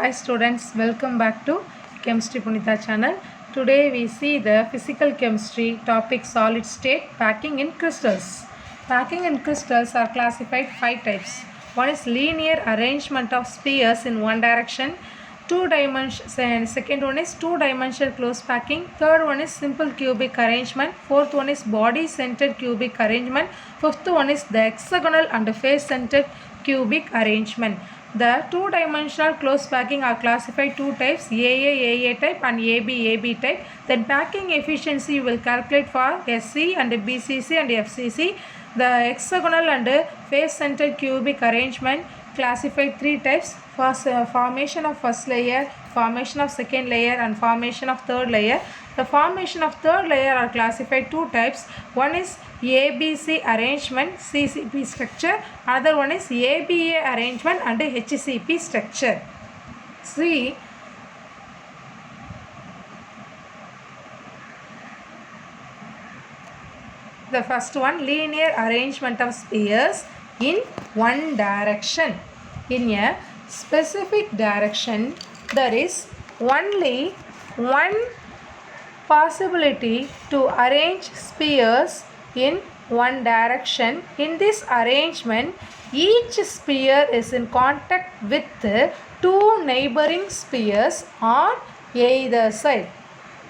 Hi students, welcome back to Chemistry Punitha channel. Today we see the physical chemistry topic solid state packing in crystals. Packing in crystals are classified 5 types. One is linear arrangement of spheres in one direction. Second one is two-dimensional close packing. Third one is simple cubic arrangement. Fourth one is body-centered cubic arrangement. Fifth one is the hexagonal and face-centered cubic arrangement. The two-dimensional close packing are classified two types, AA type and AB type. Then packing efficiency you will calculate for SC and BCC and FCC. The hexagonal and face-centered cubic arrangement classified three types. First, formation of first layer, formation of second layer and formation of third layer. The formation of third layer are classified two types. One is ABC arrangement, CCP structure. Other one is ABA arrangement and HCP structure. See, the first one, linear arrangement of spheres in one direction. In a specific direction, there is only one possibility to arrange spheres in one direction. In this arrangement, each sphere is in contact with two neighboring spheres on either side.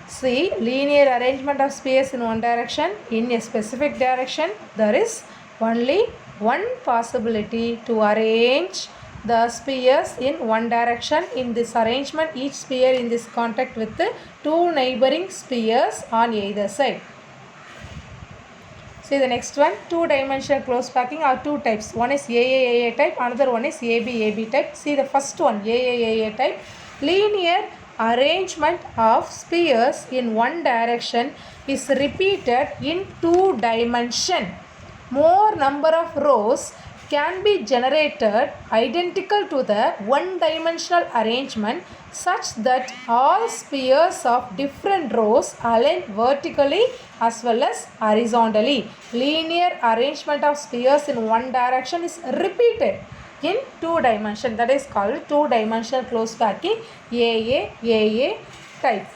See, linear arrangement of spheres in one direction. In a specific direction, there is only one possibility to arrange the spheres in one direction. In this arrangement, each sphere in this contact with the two neighboring spheres on either side. See the next one, two-dimensional close packing are two types. One is AA type, another one is AB type. See the first one, AA type, linear arrangement of spheres in one direction is repeated in two dimension. More number of rows can be generated identical to the one-dimensional arrangement such that all spheres of different rows align vertically as well as horizontally. Linear arrangement of spheres in one direction is repeated in two dimension, that is called two-dimensional close packing, AA type.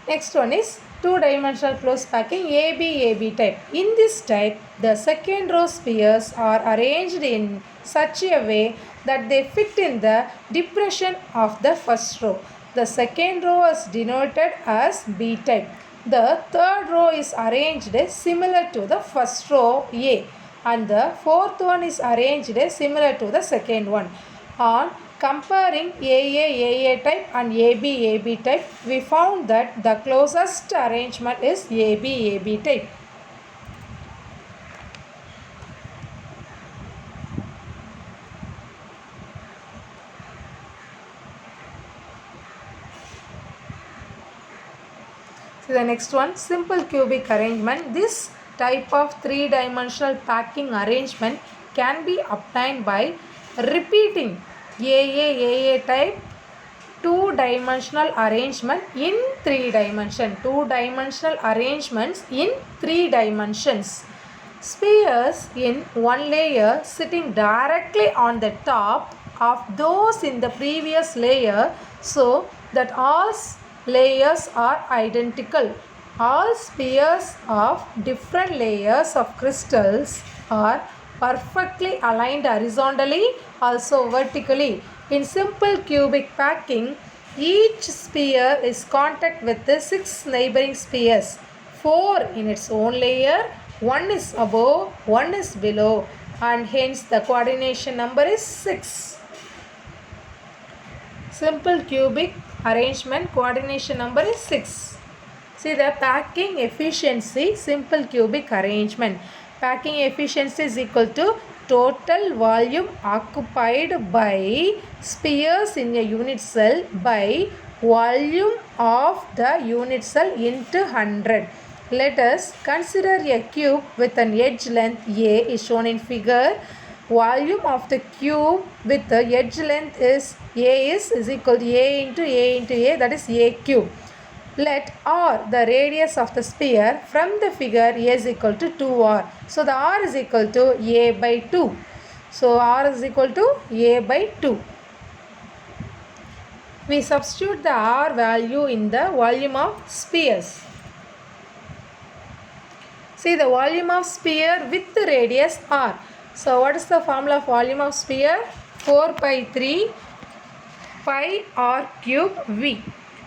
Next one is two-dimensional close packing, AB type. In this type, the second row spheres are arranged in such a way that they fit in the depression of the first row. The second row is denoted as B type. The third row is arranged similar to the first row A, and the fourth one is arranged similar to the second one. On comparing AA type and AB type, we found that the closest arrangement is AB type. So the next one, simple cubic arrangement. This type of three-dimensional packing arrangement can be obtained by repeating AA type two-dimensional arrangement in three dimensions. Two-dimensional arrangements in three dimensions. Spheres in one layer sitting directly on the top of those in the previous layer so that all layers are identical. All spheres of different layers of crystals are perfectly aligned horizontally, also vertically. In simple cubic packing, each sphere is contact with the 6 neighboring spheres. 4 in its own layer, 1 is above, 1 is below, and hence the coordination number is 6. Simple cubic arrangement coordination number is 6. See the packing efficiency, simple cubic arrangement. Packing efficiency is equal to total volume occupied by spheres in a unit cell by volume of the unit cell into 100. Let us consider a cube with an edge length A is shown in figure. Volume of the cube with the edge length is A is equal to A into A, that is A cube. Let R, the radius of the sphere, from the figure A is equal to 2R. So the R is equal to A by 2. So R is equal to A by 2. We substitute the R value in the volume of spheres. See the volume of sphere with the radius R. So what is the formula of volume of sphere? 4 pi 3 pi R cube V.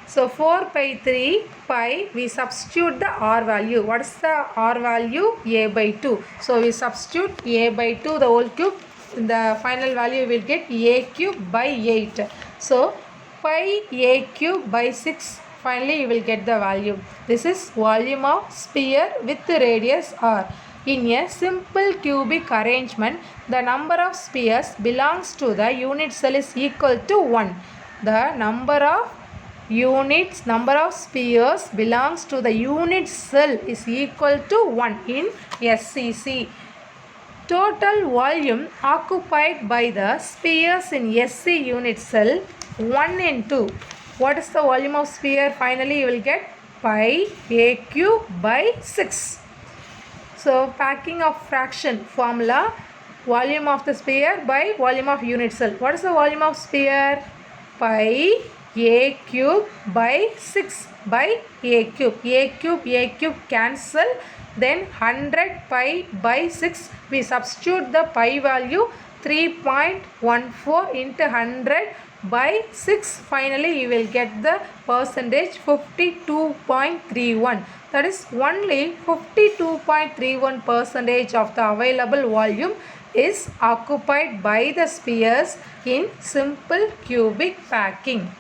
So 4 pi 3 pi, we substitute the R value. What is the R value? A by 2. So we substitute A by 2 the whole cube. In the final value we will get A cube by 8. So pi A cube by 6. Finally you will get the value. This is volume of sphere with the radius R. In a simple cubic arrangement, the number of spheres belongs to the unit cell is equal to 1. The number of spheres belongs to the unit cell is equal to 1 in SCC. Total volume occupied by the spheres in SC unit cell 1 into. What is the volume of sphere? Finally you will get pi A cube by 6. So packing of fraction formula, volume of the sphere by volume of unit cell. What is the volume of sphere? Pi A cube by 6 by A cube. A cube cancel. Then 100 pi by 6. We substitute the pi value 3.14 into 100 by 6. Finally you will get the percentage 52.31. That is only 52.31% of the available volume is occupied by the spheres in simple cubic packing.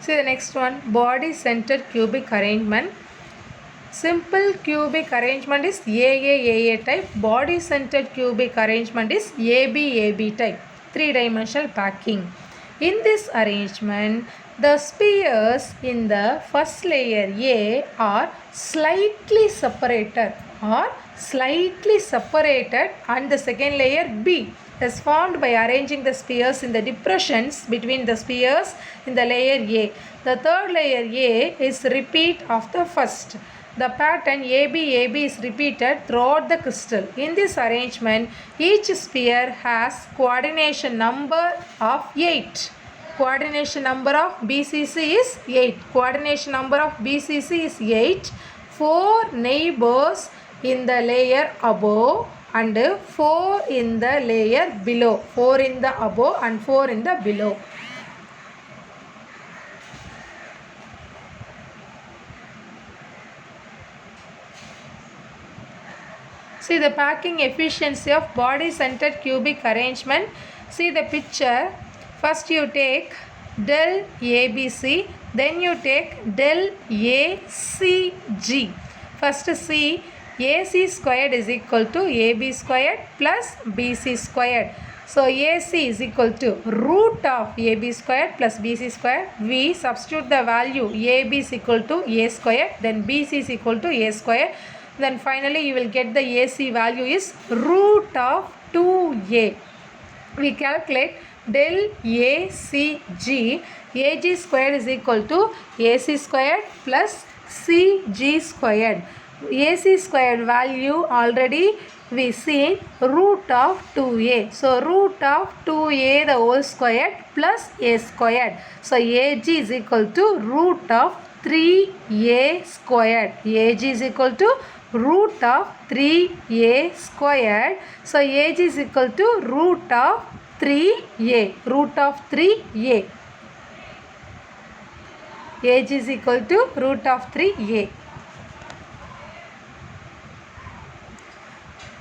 See the next one, body centered cubic arrangement. Simple cubic arrangement is AA type. Body centered cubic arrangement is AB type. 3-dimensional packing. In this arrangement, the spheres in the first layer A are slightly separated and the second layer B is formed by arranging the spheres in the depressions between the spheres in the layer A. The third layer A is repeat of the first. The pattern AB is repeated throughout the crystal. In this arrangement, each sphere has coordination number of 8. Coordination number of BCC is 8. Coordination number of BCC is 8. 4 neighbors in the layer above and 4 in the layer below. 4 in the above and 4 in the below. See the packing efficiency of body centered cubic arrangement. See the picture. First you take del ABC, then you take del ACG. First see AC squared is equal to AB squared plus BC squared. So AC is equal to root of AB squared plus BC squared. We substitute the value AB is equal to A squared, then BC is equal to A squared. Then finally you will get the AC value is root of 2A. We calculate del ACG. AG squared is equal to AC squared plus CG squared. AC squared value already we see root of 2A. So root of 2A the whole squared plus A squared. So AG is equal to root of 3A squared. AG is equal to root of 3A squared. So AG is equal to root of 3A. Root of 3A. AG is equal to root of 3A.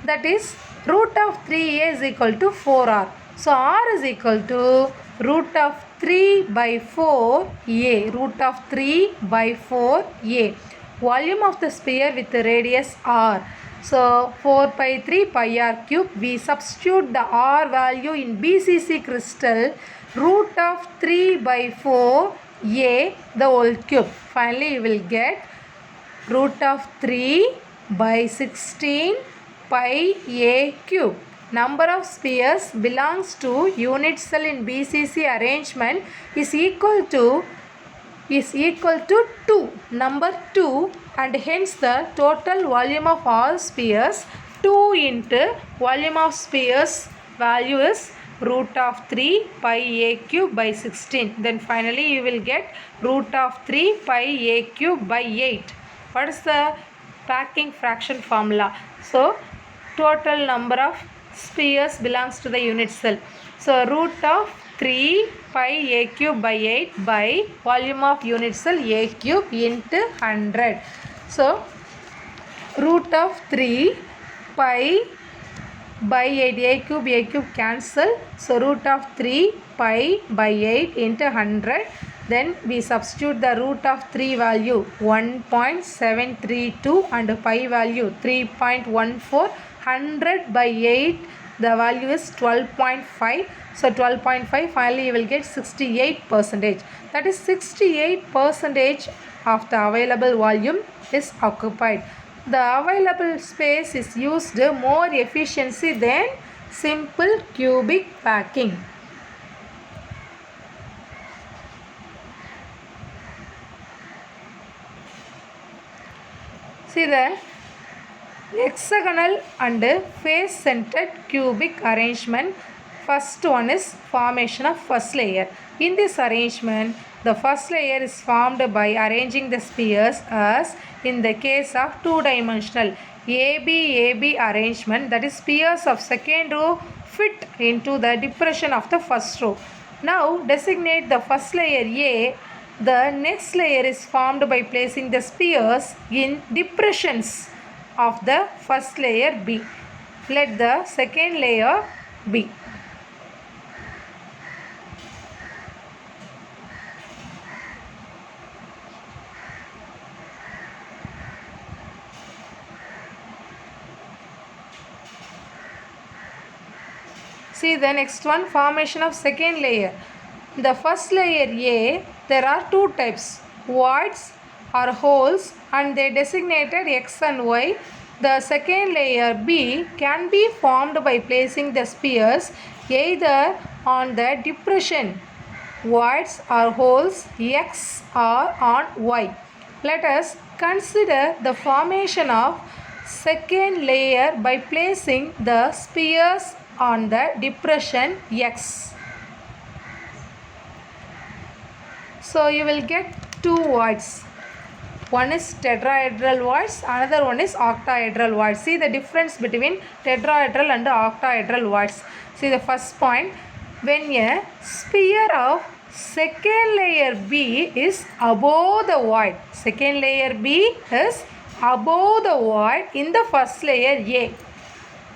That is root of 3A is equal to 4R. So R is equal to root of 3 by 4A. Root of 3 by 4A. Volume of the sphere with the radius R. So 4 pi 3 pi R cube. We substitute the R value in BCC crystal. Root of 3 by 4A the whole cube. Finally you will get root of 3 by 16 pi A cube. Number of spheres belongs to unit cell in BCC arrangement is equal to is equal to 2, number 2, and hence the total volume of all spheres 2 into volume of spheres value is root of 3 pi a cube by 16. Then finally you will get root of 3 pi a cube by 8. What is the packing fraction formula? So total number of spheres belongs to the unit cell. So root of 3 pi a cube by 8 by volume of unit cell a cube into 100. So root of 3 pi by 8, a cube cancel. So root of 3 pi by 8 into 100. Then we substitute the root of 3 value 1.732 and pi value 3.14. 100 by 8 the value is 12.5. So 12.5, finally you will get 68%. That is 68% of the available volume is occupied. The available space is used more efficiency than simple cubic packing. See the hexagonal and face-centered cubic arrangement. First one is formation of first layer. In this arrangement, the first layer is formed by arranging the spheres as in the case of two-dimensional AB arrangement, that is spheres of second row fit into the depression of the first row. Now designate the first layer A. The next layer is formed by placing the spheres in depressions of the first layer B. Let the second layer be. See the next one, formation of second layer. The first layer A, there are two types, voids or holes, and they designated X and Y. The second layer B can be formed by placing the spheres either on the depression voids or holes X or on Y. Let us consider the formation of second layer by placing the spheres on the depression X. So you will get two voids. One is tetrahedral voids, another one is octahedral voids. See the difference between tetrahedral and octahedral voids. See the first point, when a sphere of second layer B is above the void, second layer B is above the void in the first layer A,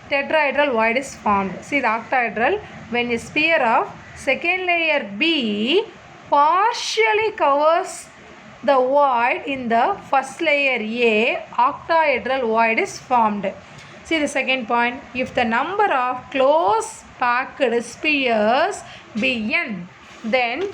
tetrahedral void is formed. See the octahedral, when a sphere of second layer B partially covers the void in the first layer A, octahedral void is formed. See the second point, if the number of close packed spheres be n, then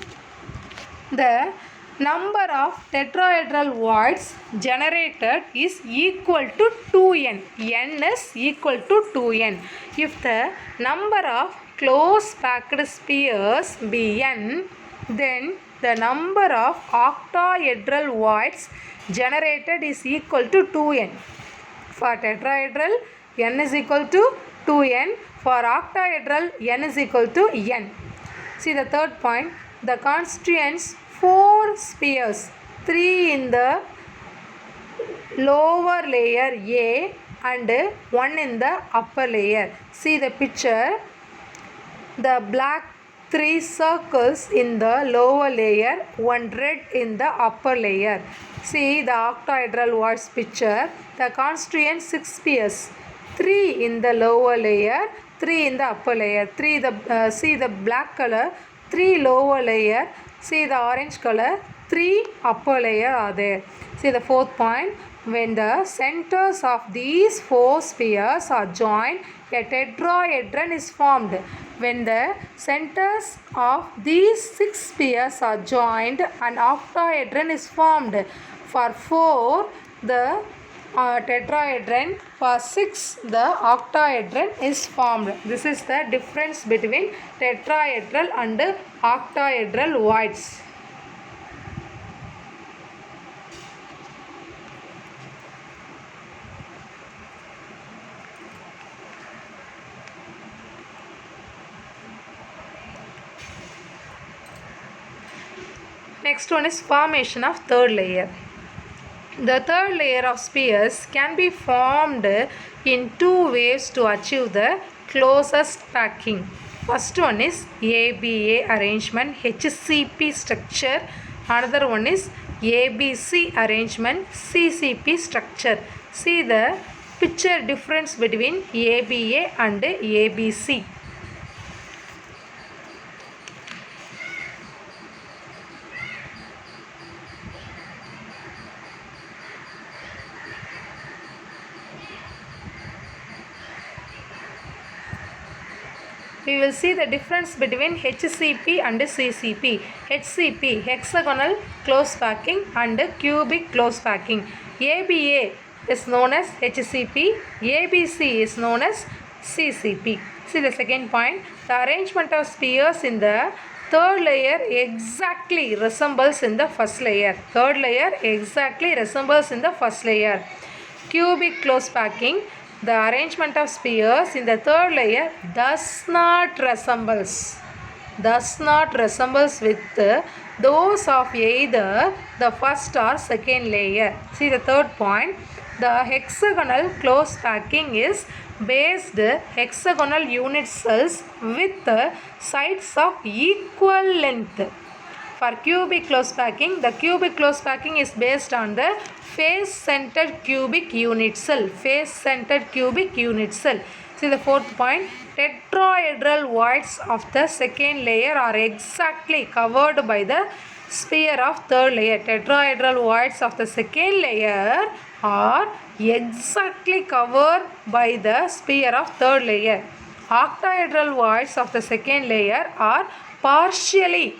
the number of tetrahedral voids generated is equal to 2n. n is equal to 2n. If the number of close packed spheres be n, then the number of octahedral voids generated is equal to 2n. For tetrahedral, n is equal to 2n. For octahedral, n is equal to n. See the third point, the constituents 4 spheres, 3 in the lower layer A and 1 in the upper layer. See the picture, the black 3 circles in the lower layer, 1 red in the upper layer. See the octahedral voids picture, the constituents 6 spheres, 3 in the lower layer, 3 in the upper layer. See the black color, 3 lower layer. See the orange color, 3 upper layer are there. See the fourth point, when the centers of these 4 spheres are joined, a tetrahedron is formed. When the centers of these 6 spheres are joined, an octahedron is formed. For 4, the tetrahedron, for 6, the octahedron is formed. This is the difference between tetrahedral and octahedral voids. Next one is formation of third layer. The third layer of spheres can be formed in two ways to achieve the closest packing. First one is ABA arrangement, HCP structure. Another one is ABC arrangement, CCP structure. See the picture difference between ABA and ABC. We will see the difference between HCP and CCP. HCP, hexagonal close packing, and cubic close packing. ABA is known as HCP. ABC is known as CCP. See the second point. The arrangement of spheres in the third layer exactly resembles in the first layer. Third layer exactly resembles in the first layer. Cubic close packing. The arrangement of spheres in the third layer does not resembles with those of either the first or second layer. See the third point. The hexagonal close packing is based hexagonal unit cells with sides of equal length. For cubic close packing, the cubic close packing is based on the face-centered cubic unit cell. Face-centered cubic unit cell. See the fourth point. Tetrahedral voids of the second layer are exactly covered by the sphere of third layer. Tetrahedral voids of the second layer are exactly covered by the sphere of third layer. Octahedral voids of the second layer are partially,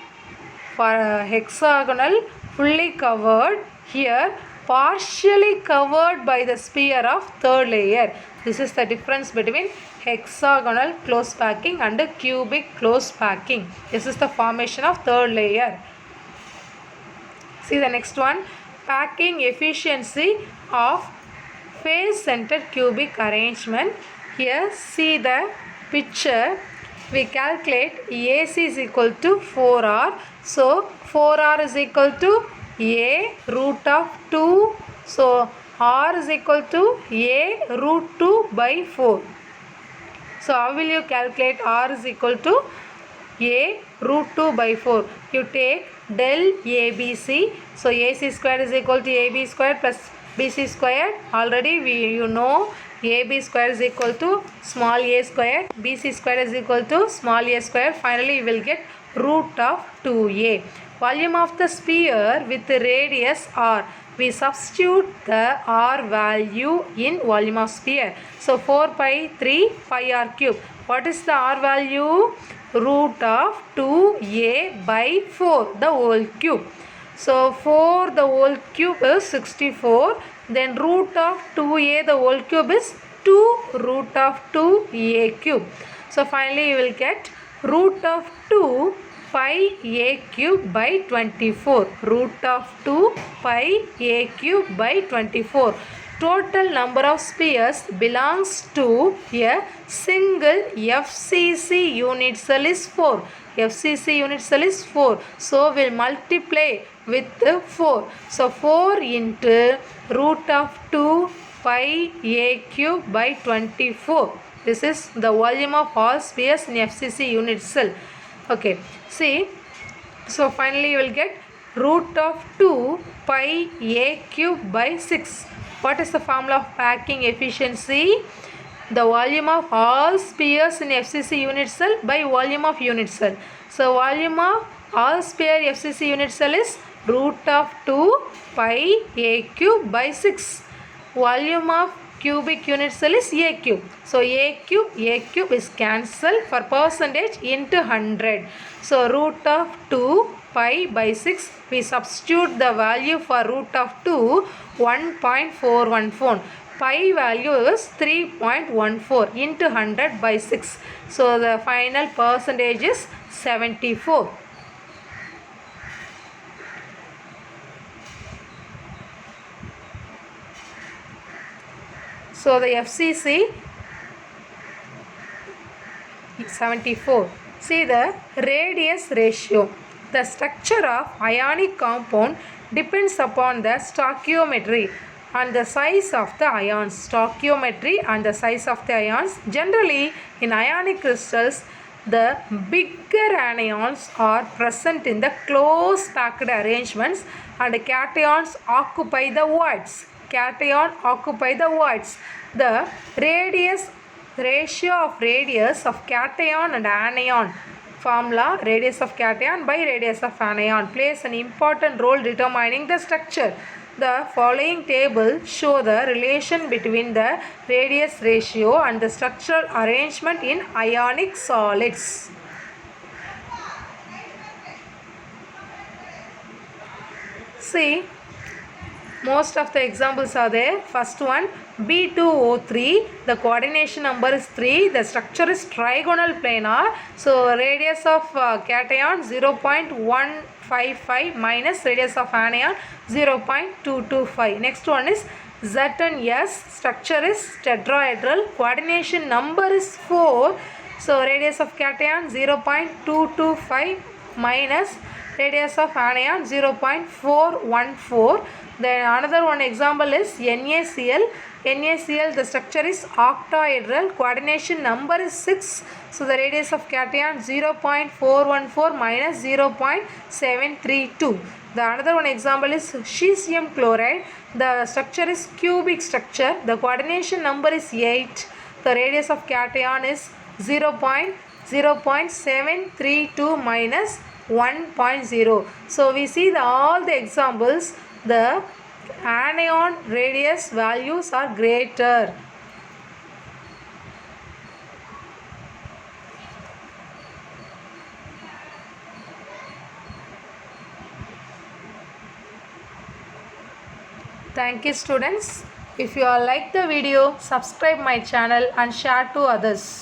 for hexagonal fully covered, here partially covered by the sphere of third layer. This is the difference between hexagonal close packing and cubic close packing. This is the formation of third layer. See the next one. Packing efficiency of face-centered cubic arrangement. Here see the picture. We calculate AC is equal to 4R. So 4R is equal to A root of 2. So R is equal to A root 2 by 4. So how will you calculate R is equal to A root 2 by 4? You take del ABC. So AC square is equal to AB square plus BC square. Already you know AB square is equal to small a square. BC square is equal to small a square. Finally you will get root of 2a. Volume of the sphere with the radius r. We substitute the r value in volume of sphere. So 4 pi 3 pi r cube. What is the r value? Root of 2a by 4 the whole cube. So 4 the whole cube is 64. Then root of 2a the whole cube is 2 root of 2a cube. So finally you will get root of 2 pi a cube by 24. Root of 2 pi a cube by 24. Total number of spheres belongs to a single FCC unit cell is 4. FCC unit cell is 4. So we'll multiply with 4. So 4 into root of 2 pi a cube by 24. This is the volume of all spheres in FCC unit cell. Okay. See. So finally you will get root of 2 pi a cube by 6. What is the formula of packing efficiency? The volume of all spheres in FCC unit cell by volume of unit cell. So volume of all sphere FCC unit cell is root of 2 pi a cube by 6. Volume of cubic unit cell is a cube. So a cube is cancelled for percentage into 100. So root of 2 pi by 6. We substitute the value for root of 2 1.414. Pi value is 3.14 into 100 by 6. So the final percentage is 74. So the FCC 74. See the radius ratio. The structure of ionic compound depends upon the stoichiometry and the size of the ions. Stoichiometry and the size of the ions. Generally, in ionic crystals, the bigger anions are present in the close packed arrangements and cations occupy the voids. Cation occupy the voids. The ratio of radius of cation and anion formula, radius of cation by radius of anion, plays an important role determining the structure. The following table show the relation between the radius ratio and the structural arrangement in ionic solids. See, most of the examples are there. First one, B2O3, the coordination number is 3, the structure is trigonal planar, so radius of cation 0.155 minus radius of anion 0.225. Next one is Z and S, structure is tetrahedral, coordination number is 4, so radius of cation 0.225 minus radius of anion 0.414. Then another one example is NaCl. NaCl, the structure is octahedral, coordination number is 6, so the radius of cation 0.414 minus 0.732. The another one example is Cesium Chloride. The structure is cubic structure, the coordination number is 8, the radius of cation is 0.732 minus 1.0. So we see all the examples, the anion radius values are greater. Thank you students. If you all like the video, subscribe my channel and share to others.